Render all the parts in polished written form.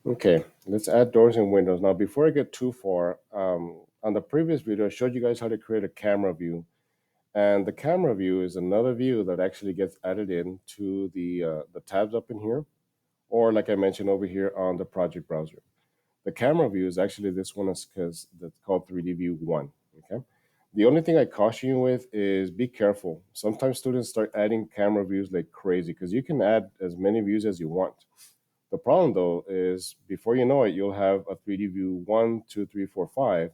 Okay, let's add doors and windows. Now, before I get too far, on the previous video, I showed you guys how to create a camera view. And the camera view is another view that actually gets added in to the tabs up in here, or like I mentioned over here on the project browser. The camera view is actually this one because that's called 3D View 1. Okay. The only thing I caution you with is be careful. Sometimes students start adding camera views like crazy because you can add as many views as you want. The problem though is before you know it, you'll have a 3D view 1, 2, 3, 4, 5,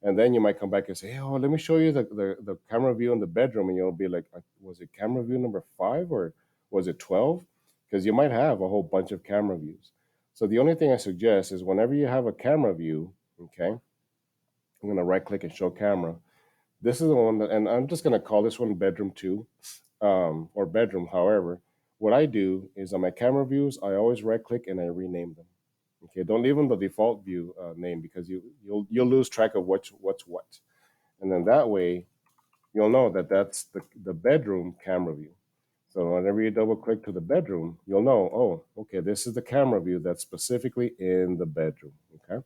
and then you might come back and say, "Hey, oh, let me show you the camera view in the bedroom," and you'll be like, "Was it camera view number 5 or was it 12?" Because you might have a whole bunch of camera views. So the only thing I suggest is whenever you have a camera view, okay, I'm gonna right click and show camera. This is the one that, and I'm just gonna call this one bedroom 2, or bedroom. However, what I do is on my camera views, I always right click and I rename them. Okay, don't leave them the default view name because you'll lose track of what's what, and then that way you'll know that that's the bedroom camera view. So whenever you double click to the bedroom, you'll know, oh, okay, this is the camera view that's specifically in the bedroom. Okay,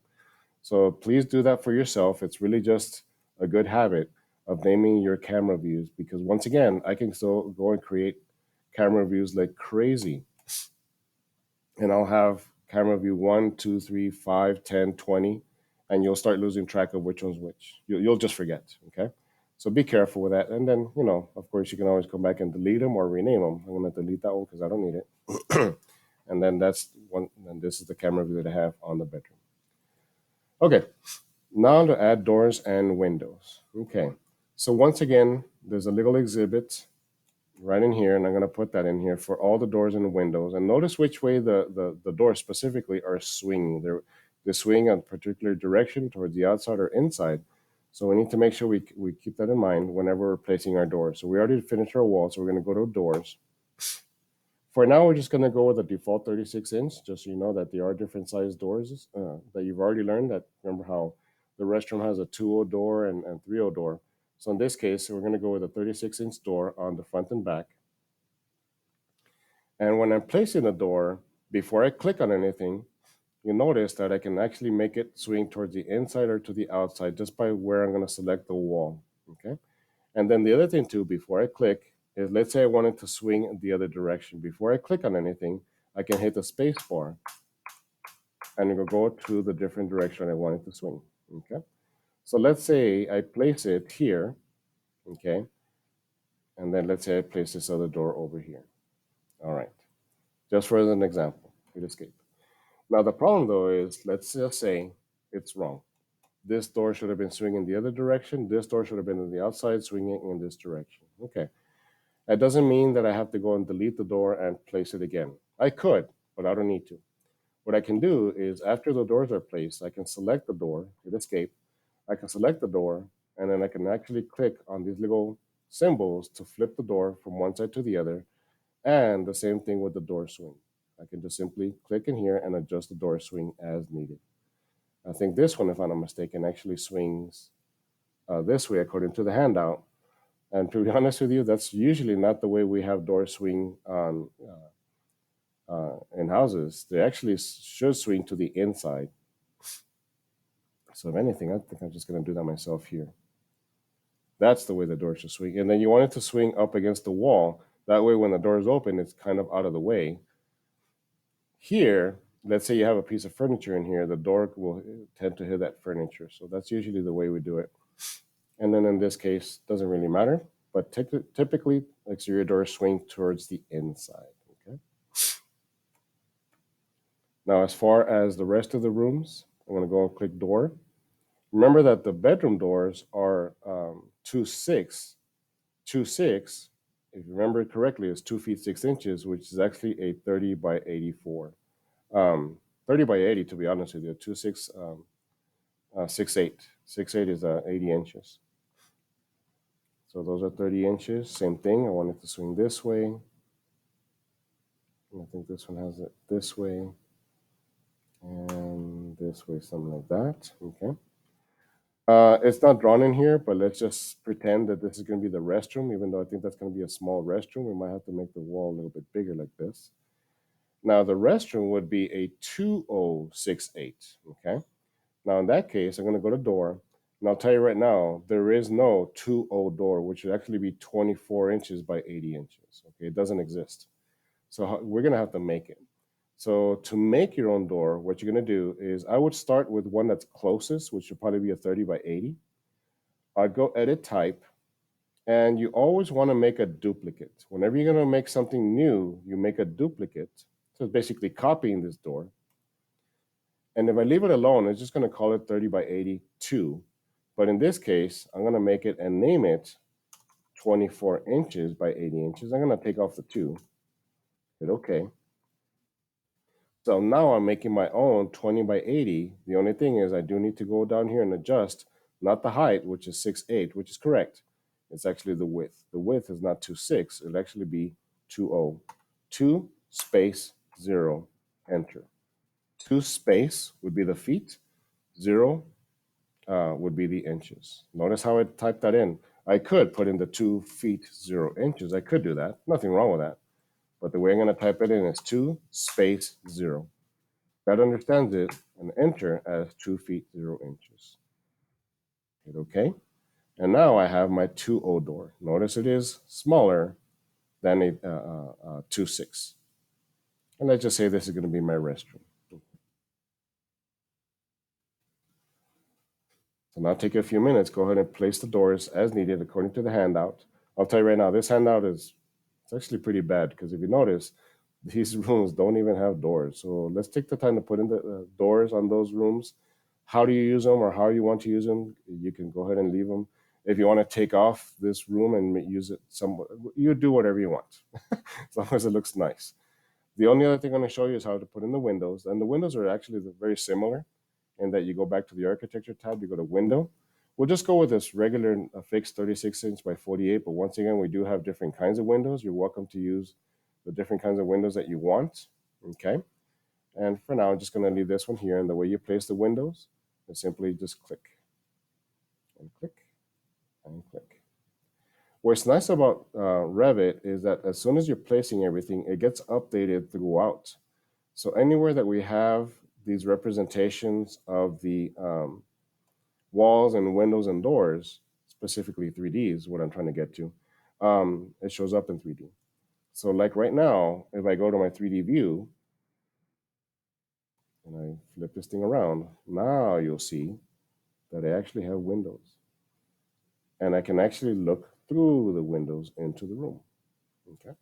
so please do that for yourself. It's really just a good habit of naming your camera views because once again, I can still go and create camera views like crazy, and I'll have camera view 1, 2, 3, 5, 10, 20, and you'll start losing track of which one's which. You'll just forget. Okay. So be careful with that. And then, of course, you can always come back and delete them or rename them. I'm going to delete that one because I don't need it. And then that's one. And this is the camera view that I have on the bedroom. Okay. Now to add doors and windows. Okay. So once again, there's a little exhibit right in here, and I'm going to put that in here for all the doors and windows. And notice which way the doors specifically are swinging. They swing in a particular direction towards the outside or inside. So we need to make sure we keep that in mind whenever we're placing our doors. So we already finished our wall, so we're going to go to doors. For now, we're just going to go with the default 36 inch, just so you know that there are different size doors that you've already learned. That remember how the restroom has a 2.0 door and 3.0 door. So in this case, we're going to go with a 36-inch door on the front and back. And when I'm placing the door, before I click on anything, you notice that I can actually make it swing towards the inside or to the outside just by where I'm going to select the wall. Okay. And then the other thing too, before I click, is let's say I wanted to swing in the other direction. Before I click on anything, I can hit the space bar and it will go to the different direction I want it to swing. Okay. So let's say I place it here. Okay. And then let's say I place this other door over here. All right. Just for an example, hit escape. Now the problem though is, let's just say it's wrong. This door should have been swinging the other direction. This door should have been on the outside, swinging in this direction. Okay. That doesn't mean that I have to go and delete the door and place it again. I could, but I don't need to. What I can do is after the doors are placed, I can select the door, hit escape. I can select the door, and then I can actually click on these little symbols to flip the door from one side to the other. And the same thing with the door swing. I can just simply click in here and adjust the door swing as needed. I think this one, if I'm not mistaken, actually swings this way according to the handout. And to be honest with you, that's usually not the way we have doors swing on in houses. They actually should swing to the inside. So if anything, I think I'm just going to do that myself here. That's the way the door should swing. And then you want it to swing up against the wall. That way, when the door is open, it's kind of out of the way. Here, let's say you have a piece of furniture in here, the door will tend to hit that furniture. So that's usually the way we do it. And then in this case, doesn't really matter. But typically, exterior doors swing towards the inside. Okay. Now, as far as the rest of the rooms, I'm going to go and click door. Remember that the bedroom doors are 2.6. 2.6, if you remember it correctly, is 2 feet 6 inches, which is actually a 30 by 84. 30 by 80, to be honest with you. 2.6, 6.8. 6.8 is 80 inches. So those are 30 inches. Same thing. I want it to swing this way. I think this one has it this way. And this way, something like that. Okay. It's not drawn in here, but let's just pretend that this is going to be the restroom, even though I think that's going to be a small restroom. We might have to make the wall a little bit bigger like this. Now the restroom would be a 2068, okay? Now in that case, I'm gonna go to door, and I'll tell you right now, there is no 20 door, which would actually be 24 inches by 80 inches, okay? It doesn't exist. So we're gonna have to make it. So to make your own door, what you're gonna do is I would start with one that's closest, which would probably be a 30 by 80. I'd go edit type, and you always wanna make a duplicate. Whenever you're gonna make something new, you make a duplicate. So it's basically copying this door. And if I leave it alone, it's just gonna call it 30 by 82. But in this case, I'm gonna make it and name it 24 inches by 80 inches. I'm gonna take off the 2, hit okay. So now I'm making my own 20 by 80. The only thing is I do need to go down here and adjust, not the height, which is 6'8", which is correct. It's actually the width. The width is not 2.6. It'll actually be 2.0. 2 space 0, enter. 2 space would be the feet. 0 would be the inches. Notice how I typed that in. I could put in the 2 feet 0 inches. I could do that. Nothing wrong with that. But the way I'm going to type it in is 2 space 0. That understands it and enter as 2 feet 0 inches. Hit OK. And now I have my 2.0 door. Notice it is smaller than a 2.6. And let's just say this is going to be my restroom. So now take a few minutes, go ahead and place the doors as needed according to the handout. I'll tell you right now, this handout is it's actually pretty bad because if you notice, these rooms don't even have doors. So let's take the time to put in the doors on those rooms. How do you use them or how you want to use them? You can go ahead and leave them. If you want to take off this room and use it somewhat, you do whatever you want, as long as it looks nice. The only other thing I'm going to show you is how to put in the windows. And the windows are actually very similar in that you go back to the architecture tab, you go to window. We'll just go with this regular fixed 36 inch by 48. But once again, we do have different kinds of windows. You're welcome to use the different kinds of windows that you want. Okay. And for now, I'm just going to leave this one here. And the way you place the windows is simply just click and click and click. What's nice about Revit is that as soon as you're placing everything, it gets updated throughout. So anywhere that we have these representations of the walls and windows and doors, specifically 3D is what I'm trying to get to, it shows up in 3D. So like right now, if I go to my 3D view and I flip this thing around, now you'll see that I actually have windows. And I can actually look through the windows into the room. Okay.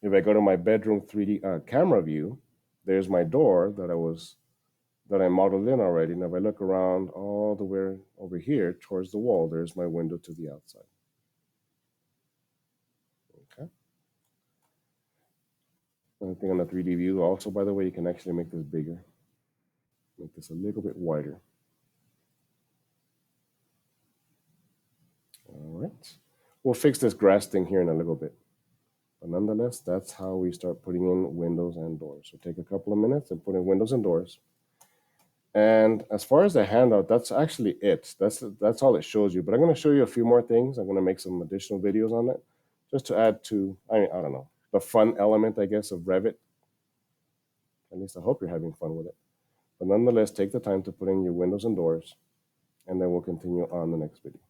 If I go to my bedroom 3D camera view, there's my door that I modeled in already. And if I look around all the way over here towards the wall, there's my window to the outside. Okay. Another thing on the 3D view, also, by the way, you can actually make this bigger, make this a little bit wider. All right. We'll fix this grass thing here in a little bit. But nonetheless, that's how we start putting in windows and doors. So take a couple of minutes and put in windows and doors. And as far as the handout, that's actually it. That's all it shows you. But I'm going to show you a few more things. I'm going to make some additional videos on it, just to add to, I don't know, the fun element, I guess, of Revit. At least I hope you're having fun with it. But nonetheless, take the time to put in your windows and doors, and then we'll continue on the next video.